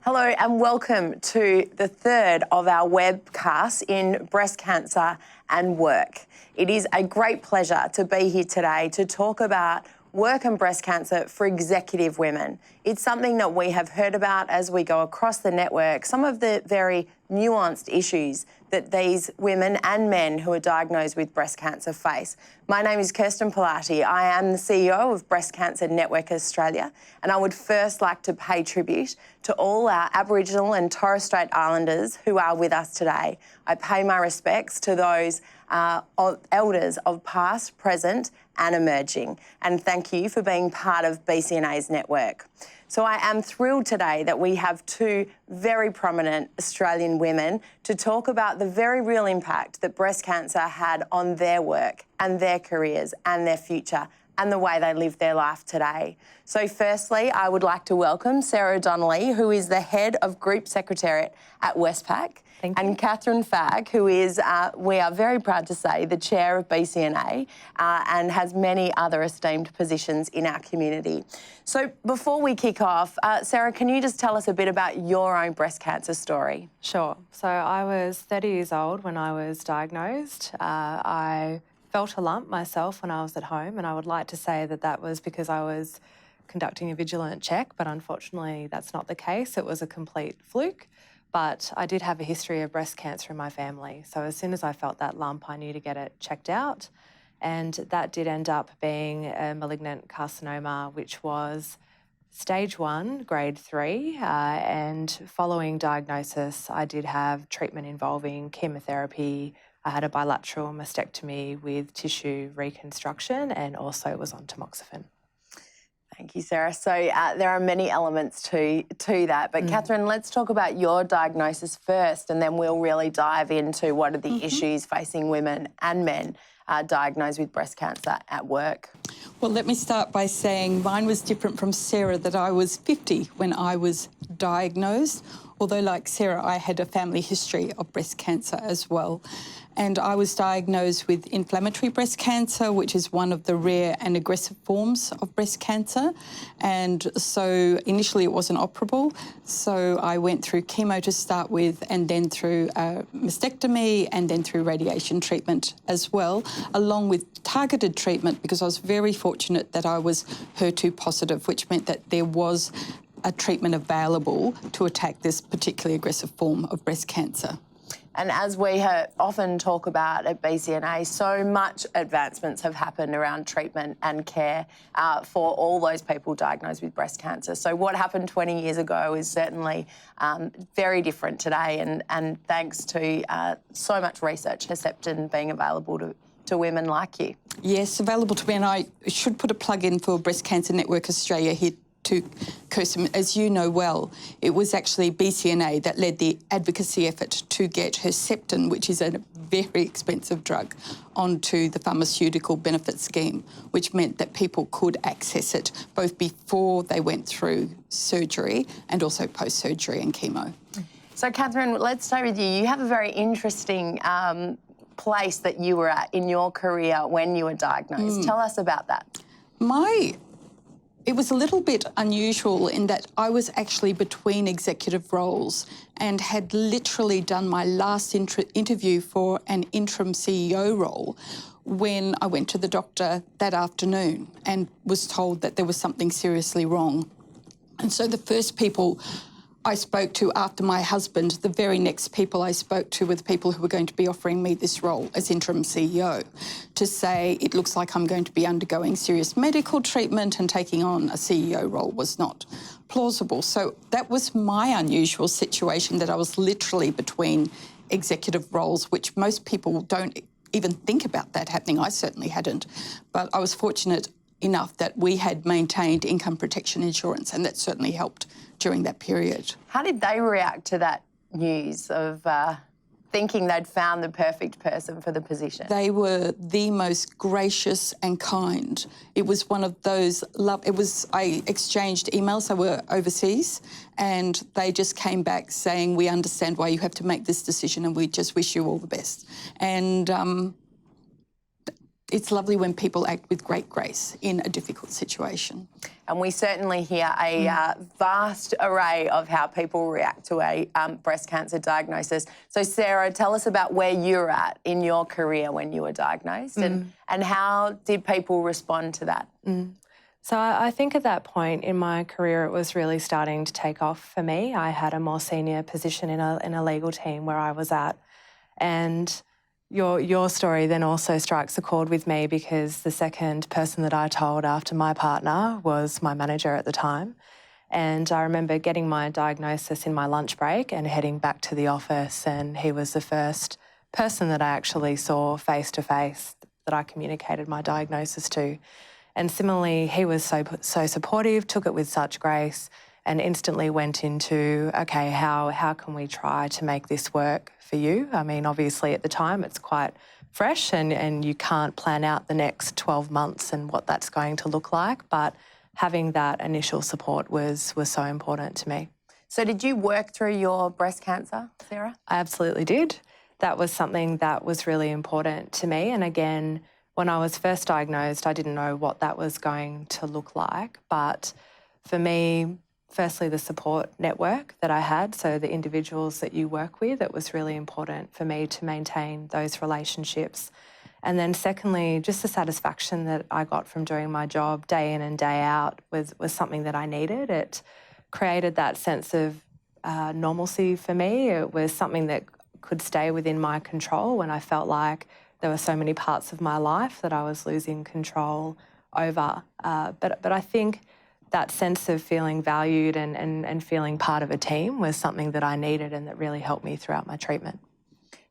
Hello and welcome to the third of our webcasts in breast cancer and work. It is a great pleasure to be here today to talk about work and breast cancer for executive women. It's something that we have heard about as we go across the network, some of the very nuanced issues that these women and men who are diagnosed with breast cancer face. My name is Kirsten Pilatti. I am the CEO of Breast Cancer Network Australia, and I would first like to pay tribute to all our Aboriginal and Torres Strait Islanders who are with us today. I pay my respects to those elders of past, present and emerging, and thank you for being part of BCNA's network. So I am thrilled today that we have two very prominent Australian women to talk about the very real impact that breast cancer had on their work and their careers and their future and the way they live their life today. So firstly, I would like to welcome Sarah Donnelly, who is the Head of Group Secretariat at Wespac. Thank you. And Kathrynn Fagg, who is, we are very proud to say, the Chair of BCNA and has many other esteemed positions in our community. So before we kick off, Sarah, can you just tell us a bit about your own breast cancer story? Sure. So I was 30 years old when I was diagnosed. I felt a lump myself when I was at home, and I would like to say that that was because I was conducting a vigilant check, but unfortunately that's not the case. It was a complete fluke. But I did have a history of breast cancer in my family. So as soon as I felt that lump, I knew to get it checked out. And that did end up being a malignant carcinoma, which was stage 1, grade 3. And following diagnosis, I did have treatment involving chemotherapy. I had a bilateral mastectomy with tissue reconstruction and also was on tamoxifen. Thank you, Sarah. So there are many elements to that. But Kathrynn, let's talk about your diagnosis first, and then we'll really dive into what are the issues facing women and men diagnosed with breast cancer at work. Well, let me start by saying mine was different from Sarah, that I was 50 when I was diagnosed, although like Sarah, I had a family history of breast cancer as well. And I was diagnosed with inflammatory breast cancer, which is one of the rare and aggressive forms of breast cancer. And so initially it wasn't operable. So I went through chemo to start with, and then through mastectomy, and then through radiation treatment as well, along with targeted treatment, because I was very fortunate that I was HER2 positive, which meant that there was a treatment available to attack this particularly aggressive form of breast cancer. And as we often talk about at BCNA, so much advancements have happened around treatment and care for all those people diagnosed with breast cancer. So what happened 20 years ago is certainly very different today, and thanks to so much research, Herceptin being available to women like you. Yes, available to me, and I should put a plug in for Breast Cancer Network Australia here to Kirsten. As you know well, it was actually BCNA that led the advocacy effort to get Herceptin, which is a very expensive drug, onto the pharmaceutical benefit scheme, which meant that people could access it both before they went through surgery and also post-surgery and chemo. So Kathrynn, let's start with you. You have a very interesting place that you were at in your career when you were diagnosed. Tell us about that. It was a little bit unusual in that I was actually between executive roles and had literally done my last interview for an interim CEO role when I went to the doctor that afternoon and was told that there was something seriously wrong. And so the first people I spoke to after my husband, the very next people I spoke to were the people who were going to be offering me this role as interim CEO, to say it looks like I'm going to be undergoing serious medical treatment and taking on a CEO role was not plausible. So that was my unusual situation, that I was literally between executive roles, which most people don't even think about that happening. I certainly hadn't. But I was fortunate enough that we had maintained income protection insurance, and that certainly helped during that period. How did they react to that news of thinking they'd found the perfect person for the position? They were the most gracious and kind. It was one of those I exchanged emails. They were overseas, and they just came back saying, "We understand why you have to make this decision, and we just wish you all the best." And it's lovely when people act with great grace in a difficult situation. And we certainly hear a vast array of how people react to a breast cancer diagnosis. So, Sarah, tell us about where you're at in your career when you were diagnosed and how did people respond to that? So I think at that point in my career, it was really starting to take off for me. I had a more senior position in a legal team where I was at. And your story then also strikes a chord with me because the second person that I told after my partner was my manager at the time. And I remember getting my diagnosis in my lunch break and heading back to the office, and he was the first person that I actually saw face to face that I communicated my diagnosis to. And similarly, he was so supportive, took it with such grace, and instantly went into, okay, how can we try to make this work for you? I mean, obviously at the time it's quite fresh and you can't plan out the next 12 months and what that's going to look like, but having that initial support was so important to me. So did you work through your breast cancer, Sarah? I absolutely did. That was something that was really important to me. And again, when I was first diagnosed, I didn't know what that was going to look like. But for me, firstly, the support network that I had, so the individuals that you work with, it was really important for me to maintain those relationships. And then secondly, just the satisfaction that I got from doing my job day in and day out was something that I needed. It created that sense of normalcy for me. It was something that could stay within my control when I felt like there were so many parts of my life that I was losing control over. But I think that sense of feeling valued and feeling part of a team was something that I needed and that really helped me throughout my treatment.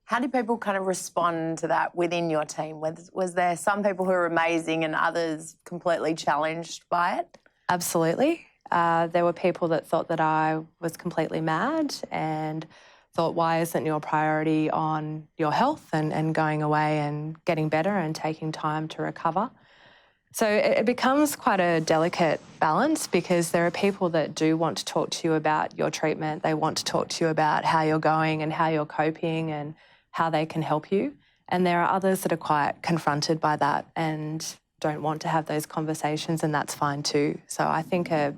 How did people kind of respond to that within your team? Was there some people who were amazing and others completely challenged by it? Absolutely. There were people that thought that I was completely mad and thought, why isn't your priority on your health and going away and getting better and taking time to recover? So it becomes quite a delicate balance because there are people that do want to talk to you about your treatment. They want to talk to you about how you're going and how you're coping and how they can help you. And there are others that are quite confronted by that and don't want to have those conversations, and that's fine too. So I think an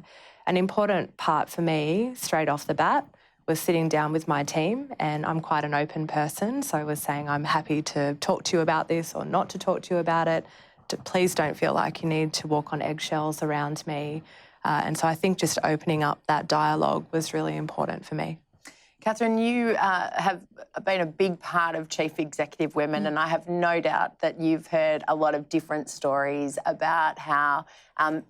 important part for me straight off the bat was sitting down with my team, and I'm quite an open person, so I was saying I'm happy to talk to you about this or not to talk to you about it. Please don't feel like you need to walk on eggshells around me. And so I think just opening up that dialogue was really important for me. Kathrynn, you have been a big part of Chief Executive Women, and I have no doubt that you've heard a lot of different stories about how,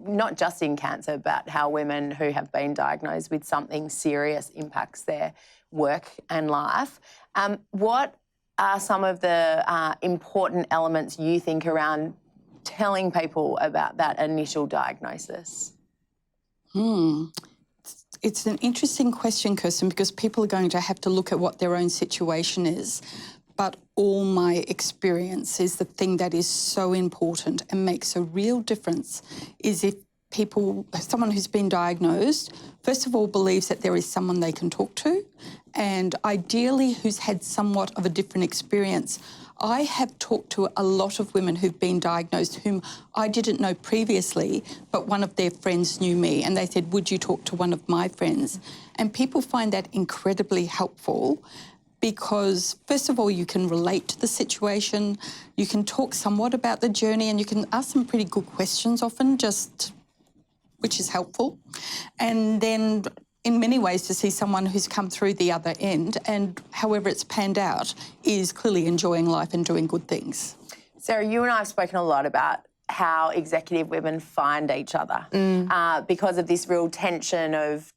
not just in cancer, but how women who have been diagnosed with something serious impacts their work and life. What are some of the important elements you think around telling people about that initial diagnosis? It's an interesting question, Kirsten, because people are going to have to look at what their own situation is. But all my experience is the thing that is so important and makes a real difference is if someone who's been diagnosed, first of all, believes that there is someone they can talk to, and ideally who's had somewhat of a different experience. I have talked to a lot of women who've been diagnosed whom I didn't know previously, but one of their friends knew me, and they said, would you talk to one of my friends? And people find that incredibly helpful because, first of all, you can relate to the situation, you can talk somewhat about the journey, and you can ask some pretty good questions often, which is helpful. And then in many ways to see someone who's come through the other end and however it's panned out is clearly enjoying life and doing good things. Sarah, you and I have spoken a lot about how executive women find each other because of this real tension of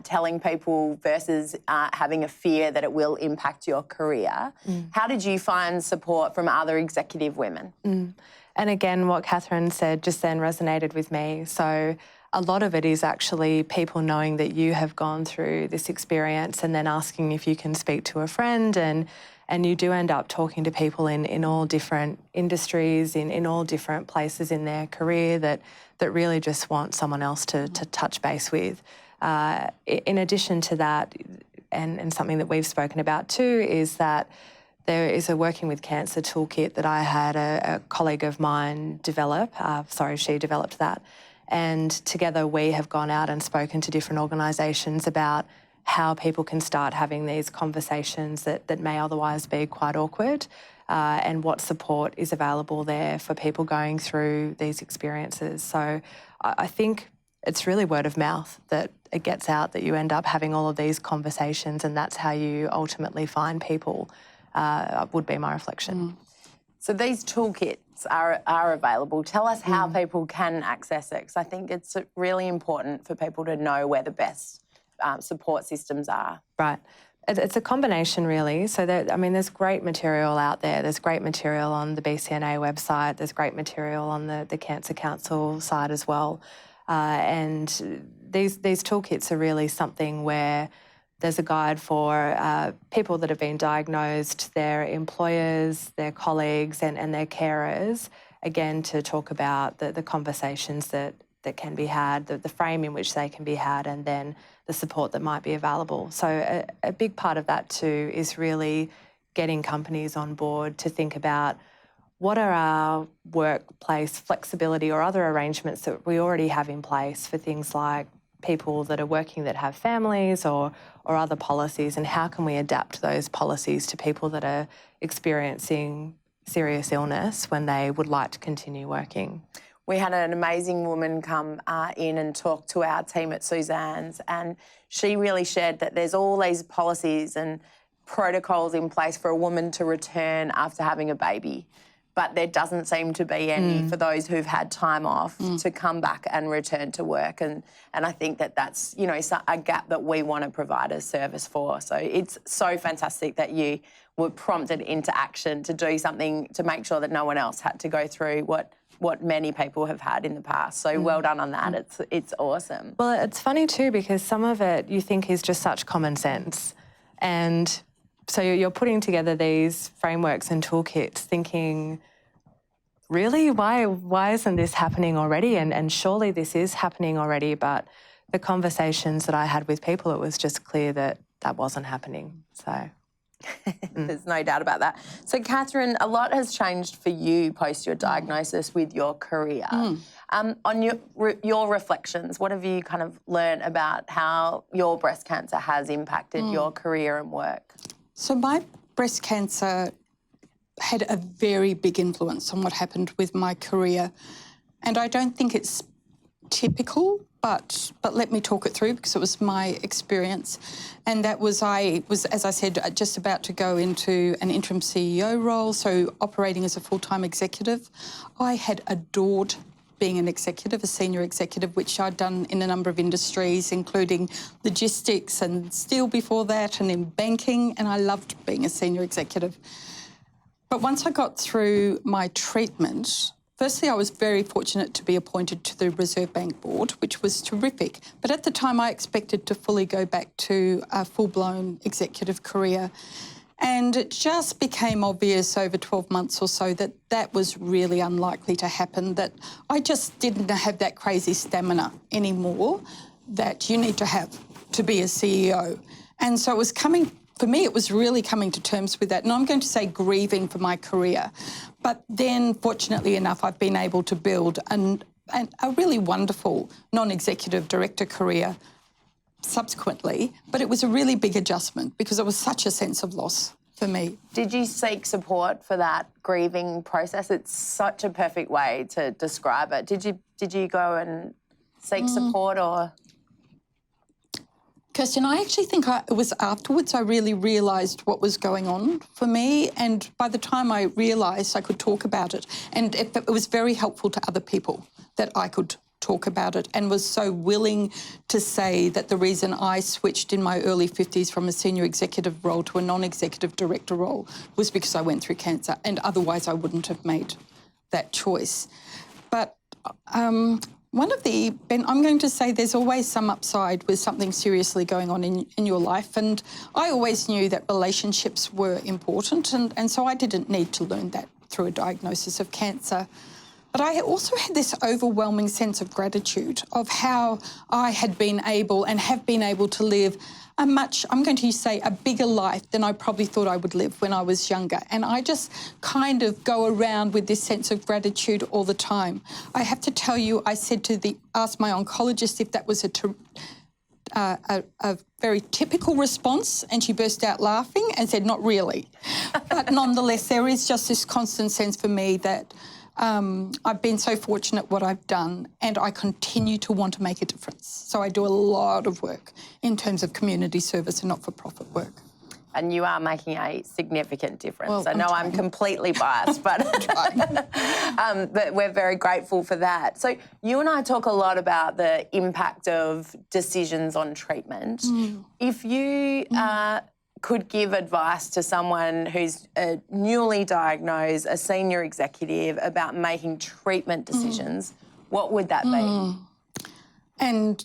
telling people versus having a fear that it will impact your career. How did you find support from other executive women? And again, what Kathryn said just then resonated with me. So a lot of it is actually people knowing that you have gone through this experience and then asking if you can speak to a friend, and you do end up talking to people in all different industries, in all different places in their career that really just want someone else to touch base with. In addition to that, and something that we've spoken about too, is that there is a Working with Cancer toolkit that I had a colleague of mine develop. She developed that. And together we have gone out and spoken to different organisations about how people can start having these conversations that may otherwise be quite awkward, and what support is available there for people going through these experiences. So I think it's really word of mouth that it gets out, that you end up having all of these conversations, and that's how you ultimately find people, would be my reflection. So these toolkits are available. Tell us how people can access it, because I think it's really important for people to know where the best support systems are. Right. It's a combination, really. So, there's great material out there. There's great material on the BCNA website. There's great material on the Cancer Council side as well. And these toolkits are really something where there's a guide for people that have been diagnosed, their employers, their colleagues and their carers, again, to talk about the conversations that can be had, the frame in which they can be had, and then the support that might be available. So a big part of that too is really getting companies on board to think about what are our workplace flexibility or other arrangements that we already have in place for things like people that are working that have families or other policies, and how can we adapt those policies to people that are experiencing serious illness when they would like to continue working. We had an amazing woman come in and talk to our team at Suzanne's, and she really shared that there's all these policies and protocols in place for a woman to return after having a baby, but there doesn't seem to be any for those who've had time off to come back and return to work. And I think that's, a gap that we want to provide a service for. So it's so fantastic that you were prompted into action to do something to make sure that no one else had to go through what many people have had in the past. So well done on that. It's awesome. Well, it's funny too, because some of it you think is just such common sense. And so you're putting together these frameworks and toolkits thinking, really, why isn't this happening already? And surely this is happening already. But the conversations that I had with people, it was just clear that wasn't happening. So there's no doubt about that. So, Kathrynn, a lot has changed for you post your diagnosis with your career. On your reflections, what have you kind of learned about how your breast cancer has impacted your career and work? So my breast cancer had a very big influence on what happened with my career. And I don't think it's typical, but let me talk it through because it was my experience. And that was, I was, as I said, just about to go into an interim CEO role, so operating as a full-time executive. I had adored being an executive, a senior executive, which I'd done in a number of industries, including logistics and steel before that, and in banking, and I loved being a senior executive. But once I got through my treatment, firstly, I was very fortunate to be appointed to the Reserve Bank Board, which was terrific. But at the time, I expected to fully go back to a full-blown executive career. And it just became obvious over 12 months or so that was really unlikely to happen, that I just didn't have that crazy stamina anymore that you need to have to be a CEO. And so it was coming, for me, it was really coming to terms with that. And I'm going to say grieving for my career. But then, fortunately enough, I've been able to build a really wonderful non-executive director career subsequently, but it was a really big adjustment because it was such a sense of loss for me. Did you seek support for that grieving process? It's such a perfect way to describe it. Did you go and seek support or? Kirsten, I actually think it was afterwards I really realised what was going on for me, and by the time I realised I could talk about it, and it was very helpful to other people that I could talk about it, and was so willing to say that the reason I switched in my early 50s from a senior executive role to a non-executive director role was because I went through cancer, and otherwise I wouldn't have made that choice. But I'm going to say there's always some upside with something seriously going on in your life, and I always knew that relationships were important, and so I didn't need to learn that through a diagnosis of cancer. But I also had this overwhelming sense of gratitude of how I had been able and have been able to live a much, I'm going to say, a bigger life than I probably thought I would live when I was younger. And I just kind of go around with this sense of gratitude all the time. I have to tell you, I said asked my oncologist if that was a very typical response, and she burst out laughing and said, not really. But nonetheless, there is just this constant sense for me that I've been so fortunate what I've done, and I continue to want to make a difference. So I do a lot of work in terms of community service and not-for-profit work. And you are making a significant difference. Well, I know I'm completely biased, but but we're very grateful for that. So you and I talk a lot about the impact of decisions on treatment. If you could give advice to someone who's newly diagnosed, a senior executive, about making treatment decisions, what would that be? And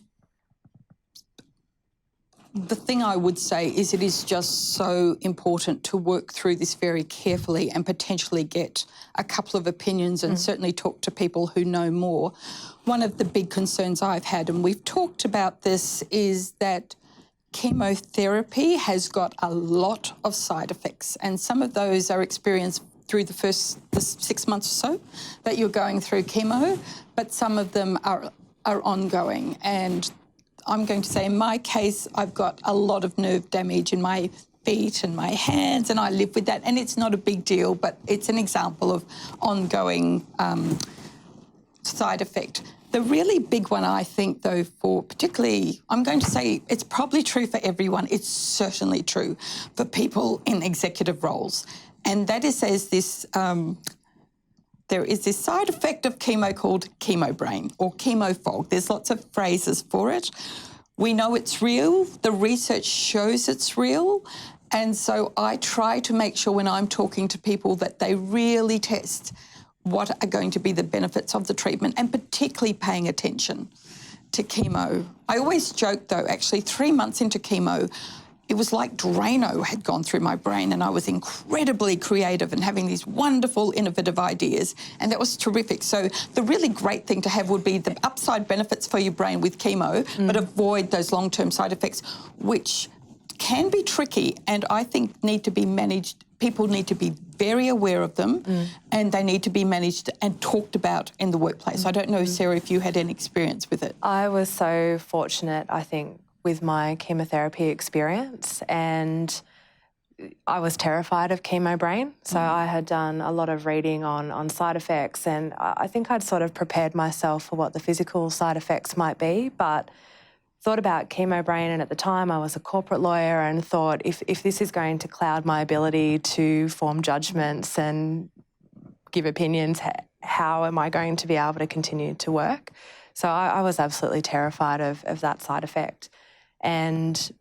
the thing I would say is it is just so important to work through this very carefully and potentially get a couple of opinions and certainly talk to people who know more. One of the big concerns I've had, and we've talked about this, is that chemotherapy has got a lot of side effects, and some of those are experienced through the 6 months or so that you're going through chemo, but some of them are ongoing. And I'm going to say in my case, I've got a lot of nerve damage in my feet and my hands, and I live with that, and it's not a big deal, but it's an example of ongoing side effect. The really big one, I think, though, for particularly, I'm going to say it's probably true for everyone. It's certainly true for people in executive roles. And that is there is this side effect of chemo called chemo brain or chemo fog. There's lots of phrases for it. We know it's real. The research shows it's real. And so I try to make sure when I'm talking to people that they really test what are going to be the benefits of the treatment, and particularly paying attention to chemo. I always joke, though, actually 3 months into chemo, it was like Drano had gone through my brain, and I was incredibly creative and having these wonderful, innovative ideas, and that was terrific. So the really great thing to have would be the upside benefits for your brain with chemo, but avoid those long-term side effects, which can be tricky and I think need to be managed. People need to be very aware of them and they need to be managed and talked about in the workplace. I don't know, Sarah, if you had any experience with it. I was so fortunate, I think, with my chemotherapy experience, and I was terrified of chemo brain. So I had done a lot of reading on side effects, and I think I'd sort of prepared myself for what the physical side effects might be, but thought about chemo brain, and at the time I was a corporate lawyer and thought if this is going to cloud my ability to form judgments and give opinions, how am I going to be able to continue to work? So I was absolutely terrified of that side effect. And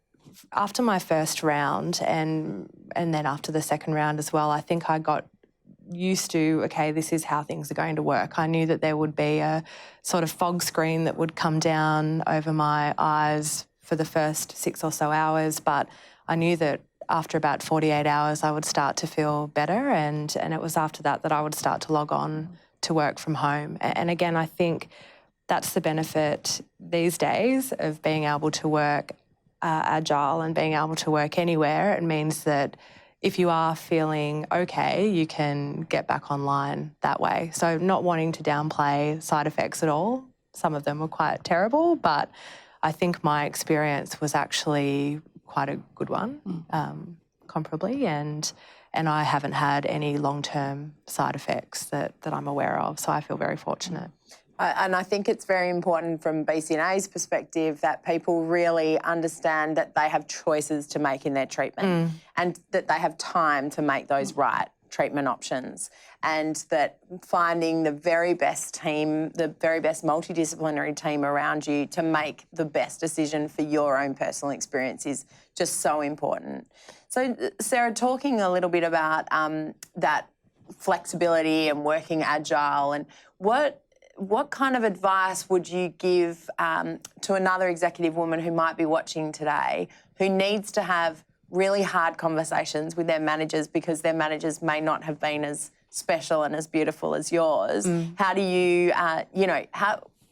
after my first round and then after the second round as well, I think I got used to, okay, this is how things are going to work. I knew that there would be a sort of fog screen that would come down over my eyes for the first 6 or so hours, but I knew that after about 48 hours I would start to feel better, and it was after that I would start to log on to work from home. And again, I think that's the benefit these days of being able to work agile and being able to work anywhere. It means that if you are feeling okay, you can get back online that way. So not wanting to downplay side effects at all. Some of them were quite terrible, but I think my experience was actually quite a good one, comparably, and I haven't had any long-term side effects that I'm aware of, so I feel very fortunate. And I think it's very important from BCNA's perspective that people really understand that they have choices to make in their treatment and that they have time to make those right treatment options, and that finding the very best team, the very best multidisciplinary team around you to make the best decision for your own personal experience is just so important. So, Sarah, talking a little bit about that flexibility and working agile, and what kind of advice would you give to another executive woman who might be watching today who needs to have really hard conversations with their managers because their managers may not have been as special and as beautiful as yours. How do you,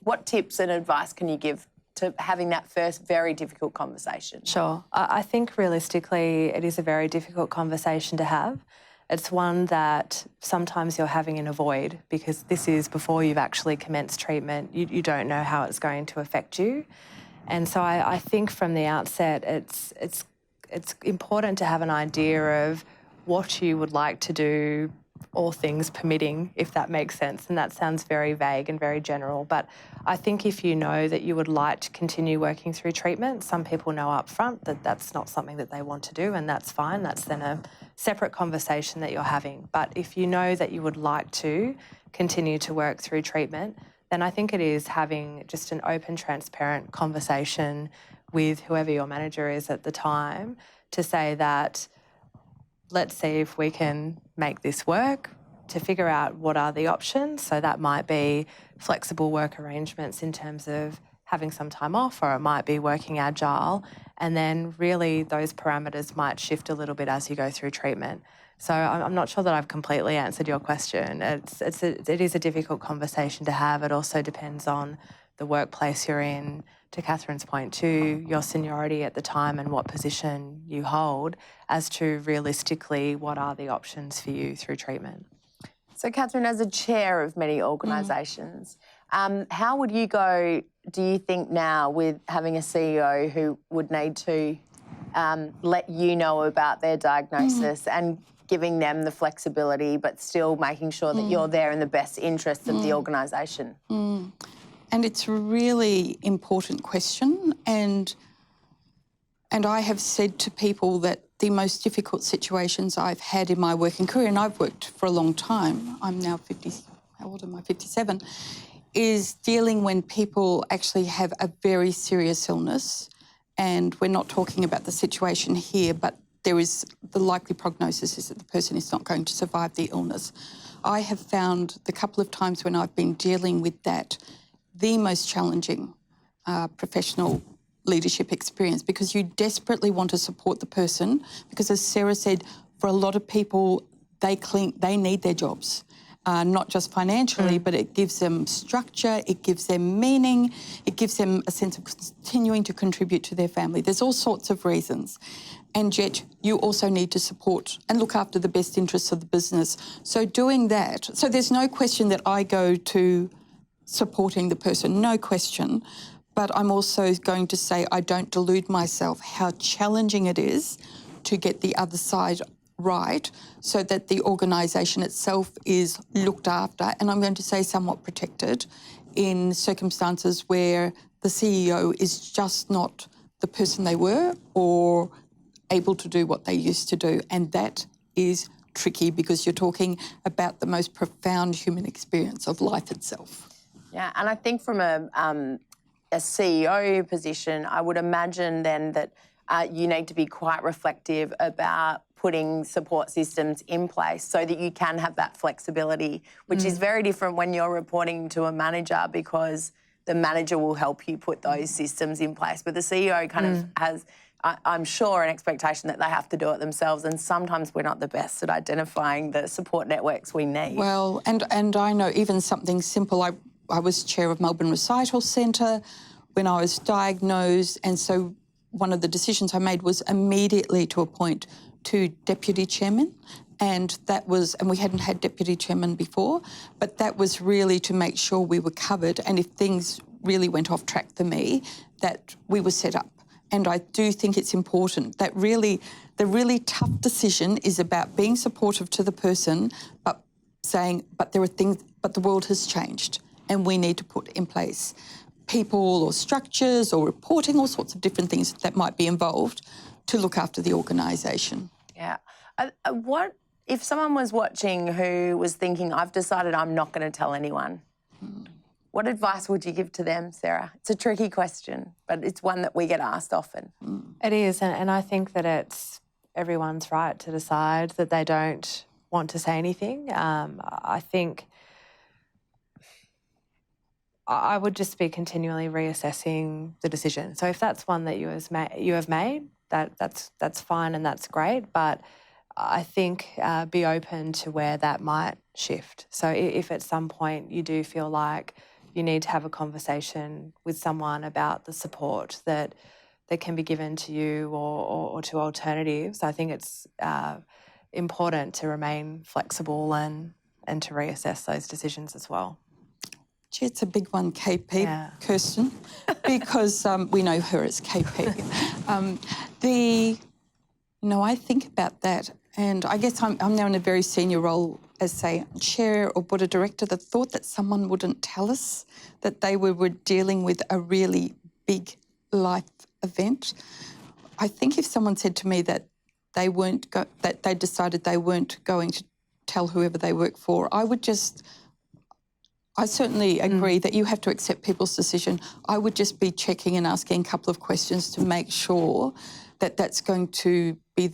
what tips and advice can you give to having that first very difficult conversation? Sure. I think realistically it is a very difficult conversation to have. It's one that sometimes you're having in a void because this is before you've actually commenced treatment. You don't know how it's going to affect you. And so I think from the outset it's important to have an idea of what you would like to do, all things permitting, if that makes sense. And that sounds very vague and very general. But I think if you know that you would like to continue working through treatment, some people know up front that that's not something that they want to do, and that's fine. That's then a separate conversation that you're having. But if you know that you would like to continue to work through treatment, then I think it is having just an open, transparent conversation with whoever your manager is at the time to say that, let's see if we can make this work, to figure out what are the options. So that might be flexible work arrangements in terms of having some time off, or it might be working agile. And then really those parameters might shift a little bit as you go through treatment. So I'm not sure that I've completely answered your question. It is a difficult conversation to have. It also depends on the workplace you're in, to Kathryn's point too, your seniority at the time and what position you hold as to realistically what are the options for you through treatment. So Kathrynn, as a chair of many organisations, how would you go, do you think now, with having a CEO who would need to let you know about their diagnosis and giving them the flexibility but still making sure that you're there in the best interests of the organisation? And it's a really important question, and I have said to people that the most difficult situations I've had in my working career, and I've worked for a long time, I'm now 50, how old am I, 57, is dealing when people actually have a very serious illness, and we're not talking about the situation here, but there is the likely prognosis is that the person is not going to survive the illness. I have found the couple of times when I've been dealing with that the most challenging professional leadership experience, because you desperately want to support the person, because as Sarah said, for a lot of people, they need their jobs, not just financially, but it gives them structure, it gives them meaning, it gives them a sense of continuing to contribute to their family. There's all sorts of reasons. And yet you also need to support and look after the best interests of the business. So doing that, so there's no question that I go to supporting the person, no question. But I'm also going to say I don't delude myself how challenging it is to get the other side right so that the organisation itself is looked after, and I'm going to say somewhat protected in circumstances where the CEO is just not the person they were or able to do what they used to do. And that is tricky because you're talking about the most profound human experience of life itself. Yeah, and I think from a CEO position, I would imagine then that you need to be quite reflective about putting support systems in place so that you can have that flexibility, which is very different when you're reporting to a manager, because the manager will help you put those systems in place. But the CEO kind of has, I'm sure, an expectation that they have to do it themselves, and sometimes we're not the best at identifying the support networks we need. Well, and I know even something simple, I was chair of Melbourne Recital Centre when I was diagnosed, and so one of the decisions I made was immediately to appoint 2 deputy chairmen, and that was, and we hadn't had deputy chairmen before, but that was really to make sure we were covered, and if things really went off track for me, that we were set up. And I do think it's important that really, the really tough decision is about being supportive to the person, but saying, but there are things, but the world has changed, and we need to put in place people or structures or reporting, all sorts of different things that might be involved to look after the organisation. Yeah. What if someone was watching who was thinking, I've decided I'm not going to tell anyone? What advice would you give to them, Sarah? It's a tricky question, but it's one that we get asked often. It is, and I think that it's everyone's right to decide that they don't want to say anything. I think I would just be continually reassessing the decision. So if that's one that you have made, that's fine and that's great. But I think be open to where that might shift. So if at some point you do feel like you need to have a conversation with someone about the support that can be given to you or to alternatives, I think it's important to remain flexible and to reassess those decisions as well. Gee, it's a big one, KP, Yeah. Kirsten, because we know her as KP. I think about that, and I guess I'm now in a very senior role as, say, chair or board of director. The thought that someone wouldn't tell us that they were dealing with a really big life event. I think if someone said to me that they that they decided they weren't going to tell whoever they work for, I certainly agree that you have to accept people's decision. I would just be checking and asking a couple of questions to make sure that that's going to be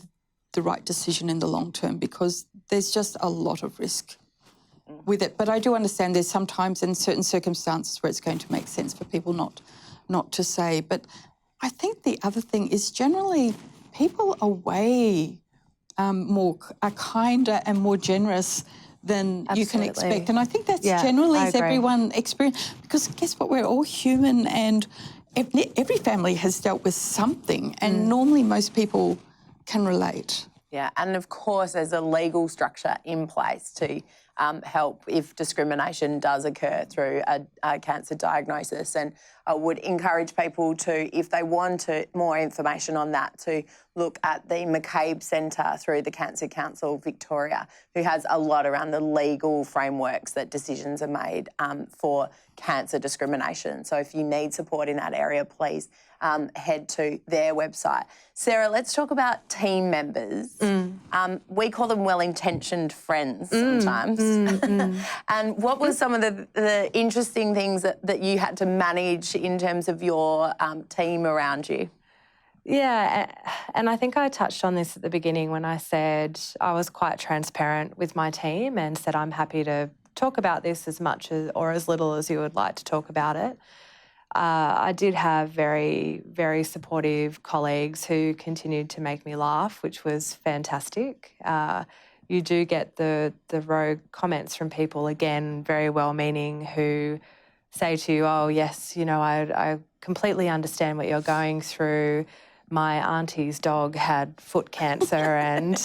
the right decision in the long term, because there's just a lot of risk with it. But I do understand there's sometimes in certain circumstances where it's going to make sense for people not to say. But I think the other thing is generally people are way are kinder and more generous than you can expect. And I think that's generally as everyone experience, because guess what, we're all human, and every family has dealt with something, and normally most people can relate. Yeah, and of course there's a legal structure in place to help if discrimination does occur through a cancer diagnosis. And I would encourage people to, if they want more information on that, to look at the McCabe Centre through the Cancer Council Victoria, who has a lot around the legal frameworks that decisions are made for cancer discrimination. So if you need support in that area, please head to their website. Sarah, let's talk about team members. We call them well-intentioned friends sometimes. And what were some of the interesting things that you had to manage in terms of your team around you? Yeah, and I think I touched on this at the beginning when I said I was quite transparent with my team and said I'm happy to talk about this as much or as little as you would like to talk about it. I did have very, very supportive colleagues who continued to make me laugh, which was fantastic. You do get the rogue comments from people, again, very well-meaning, who say to you, oh, yes, I completely understand what you're going through. My auntie's dog had foot cancer and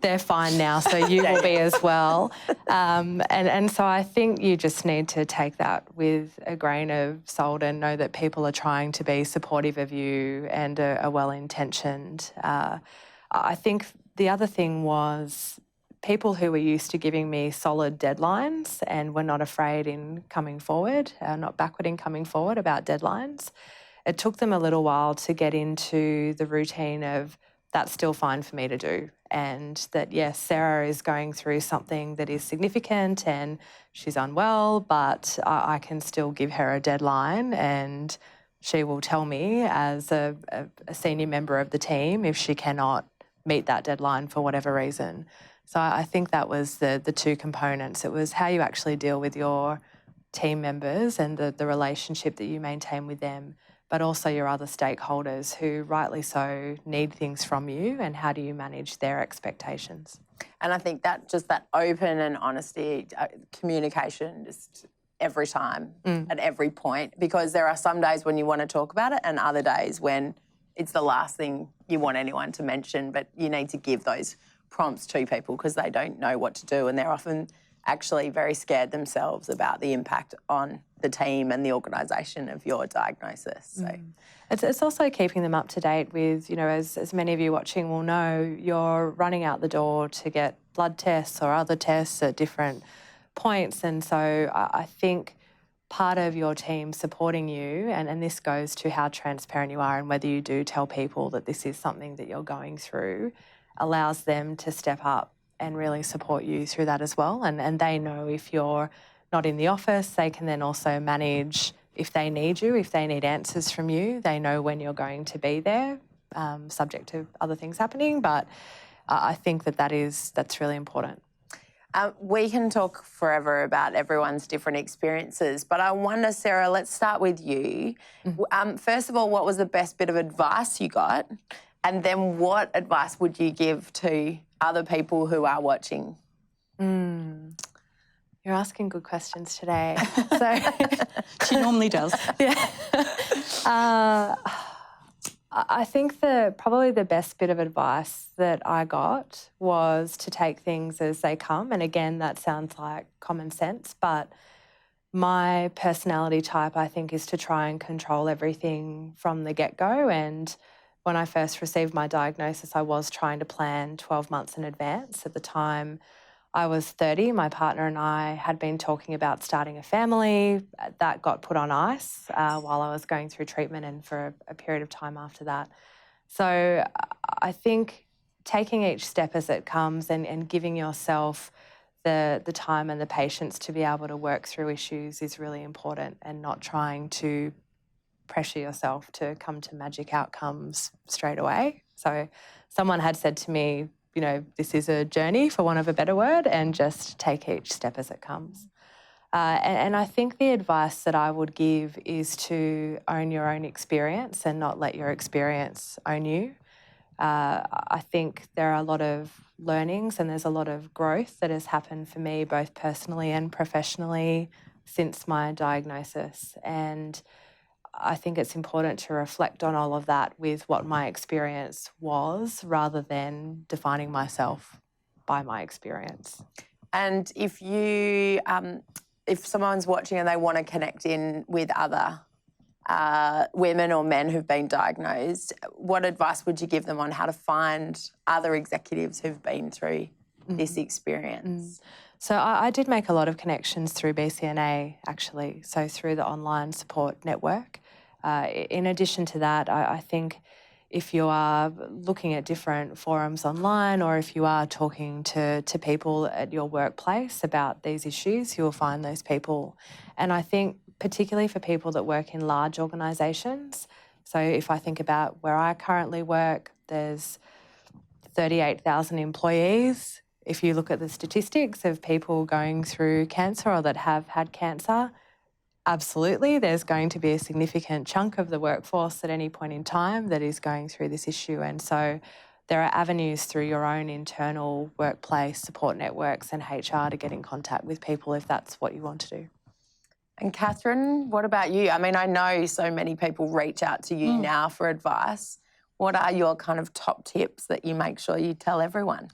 they're fine now, so you will be as well. And so I think you just need to take that with a grain of salt and know that people are trying to be supportive of you and are well-intentioned. I think the other thing was people who were used to giving me solid deadlines and were not afraid in coming forward, not backward in coming forward about deadlines. It took them a little while to get into the routine of that's still fine for me to do, and that, yes, Sarah is going through something that is significant and she's unwell, but I can still give her a deadline and she will tell me as a senior member of the team if she cannot meet that deadline for whatever reason. So I think that was the two components. It was how you actually deal with your team members and the relationship that you maintain with them, but also your other stakeholders who, rightly so, need things from you, and how do you manage their expectations. And I think that just that open and honesty, communication, just every time, at every point, because there are some days when you want to talk about it and other days when it's the last thing you want anyone to mention, but you need to give those prompts to people because they don't know what to do, and they're often actually very scared themselves about the impact on the team and the organisation of your diagnosis. So it's also keeping them up to date with, as many of you watching will know, you're running out the door to get blood tests or other tests at different points. And so I think part of your team supporting you, and this goes to how transparent you are and whether you do tell people that this is something that you're going through, allows them to step up and really support you through that as well. And they know if you're not in the office, they can then also manage if they need you, if they need answers from you. They know when you're going to be there, subject to other things happening. But I think that's really important. We can talk forever about everyone's different experiences, but I wonder, Sarah, let's start with you. First of all, what was the best bit of advice you got? And then what advice would you give to other people who are watching? You're asking good questions today. So She normally does. I think probably the best bit of advice that I got was to take things as they come. And again, that sounds like common sense, but my personality type, I think, is to try and control everything from the get-go. And when I first received my diagnosis, I was trying to plan 12 months in advance. At the time, I was 30. My partner and I had been talking about starting a family. That got put on ice while I was going through treatment and for a period of time after that. So I think taking each step as it comes and giving yourself the time and the patience to be able to work through issues is really important, and not trying to pressure yourself to come to magic outcomes straight away. So someone had said to me, you know, this is a journey, for want of a better word, and just take each step as it comes. And I think the advice that I would give is to own your own experience and not let your experience own you. I think there are a lot of learnings and there's a lot of growth that has happened for me, both personally and professionally, since my diagnosis. And I think it's important to reflect on all of that with what my experience was, rather than defining myself by my experience. And if someone's watching and they want to connect in with other women or men who've been diagnosed, what advice would you give them on how to find other executives who've been through this experience? So I did make a lot of connections through BCNA, actually, so through the online support network. In addition to that, I think if you are looking at different forums online, or if you are talking to people at your workplace about these issues, you'll find those people. And I think particularly for people that work in large organisations, so if I think about where I currently work, there's 38,000 employees. If you look at the statistics of people going through cancer or that have had cancer, absolutely, there's going to be a significant chunk of the workforce at any point in time that is going through this issue. And so there are avenues through your own internal workplace support networks and HR to get in contact with people if that's what you want to do. And Kathryn, what about you? I mean, I know so many people reach out to you now for advice. What are your kind of top tips that you make sure you tell everyone?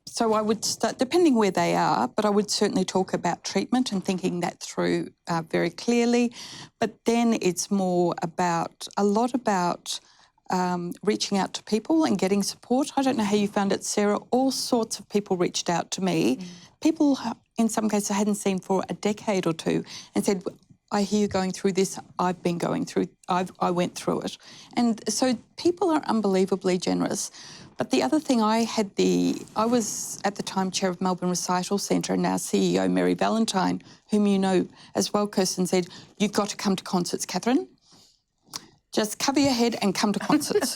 So I would start, depending where they are, but I would certainly talk about treatment and thinking that through very clearly. But then it's more about, a lot about reaching out to people and getting support. I don't know how you found it, Sarah. All sorts of people reached out to me. People, in some cases, I hadn't seen for a decade or two, and said, I hear you going through this, I've been going through, I went through it. And so people are unbelievably generous. But the other thing, I was at the time chair of Melbourne Recital Centre, and our CEO, Mary Valentine, whom you know as well, Kirsten, said, you've got to come to concerts, Kathryn. Just cover your head and come to concerts.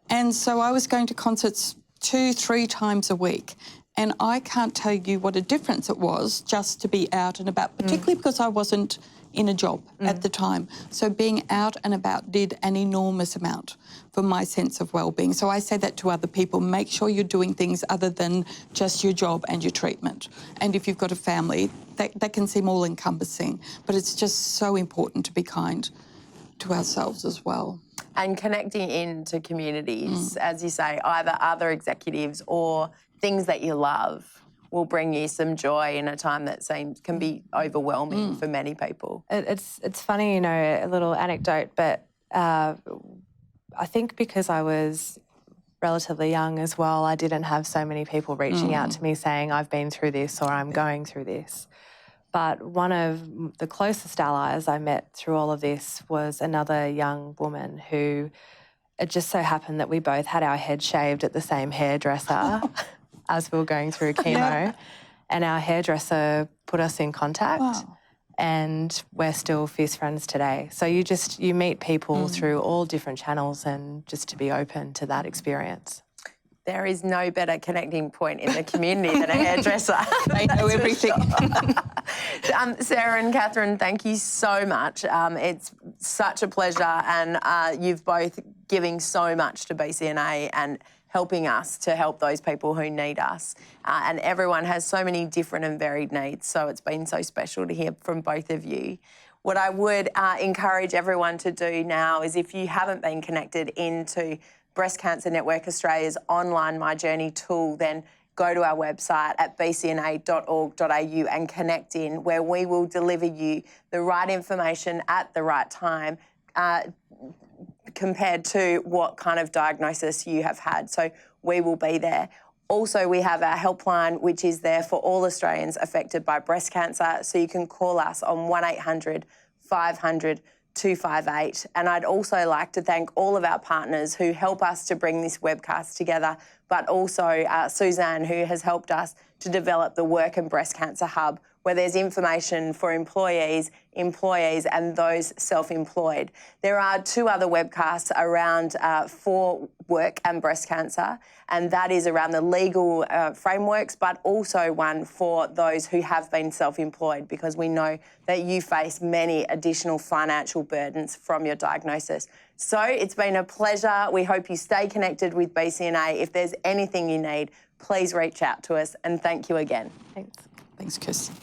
And so I was going to concerts 2-3 times a week. And I can't tell you what a difference it was just to be out and about, particularly because I wasn't in a job at the time. So being out and about did an enormous amount for my sense of well-being. So I say that to other people, make sure you're doing things other than just your job and your treatment. And if you've got a family, that can seem all-encompassing, but it's just so important to be kind to ourselves as well. And connecting into communities, as you say, either other executives or things that you love will bring you some joy in a time that can be overwhelming for many people. It's funny, you know, a little anecdote, but I think because I was relatively young as well, I didn't have so many people reaching out to me saying, I've been through this or I'm going through this. But one of the closest allies I met through all of this was another young woman who, it just so happened that we both had our head shaved at the same hairdresser as we were going through chemo. And our hairdresser put us in contact and we're still fierce friends today. So you meet people through all different channels, and just to be open to that experience. There is no better connecting point in the community than a hairdresser. They know everything. Sarah and Kathryn, thank you so much. It's such a pleasure, and you've both giving so much to BCNA and helping us to help those people who need us. And everyone has so many different and varied needs, so it's been so special to hear from both of you. What I would encourage everyone to do now is, if you haven't been connected into Breast Cancer Network Australia's online My Journey tool, then go to our website at bcna.org.au and connect in, where we will deliver you the right information at the right time compared to what kind of diagnosis you have had. So we will be there. Also, we have our helpline, which is there for all Australians affected by breast cancer. So you can call us on 1800 500 258. And I'd also like to thank all of our partners who help us to bring this webcast together, but also Suzanne, who has helped us to develop the Work and Breast Cancer Hub, where there's information for employees, employees and those self-employed. There are 2 other webcasts around for work and breast cancer, and that is around the legal frameworks, but also one for those who have been self-employed, because we know that you face many additional financial burdens from your diagnosis. So it's been a pleasure. We hope you stay connected with BCNA. If there's anything you need, please reach out to us, and thank you again. Thanks. Thanks, Kirsten.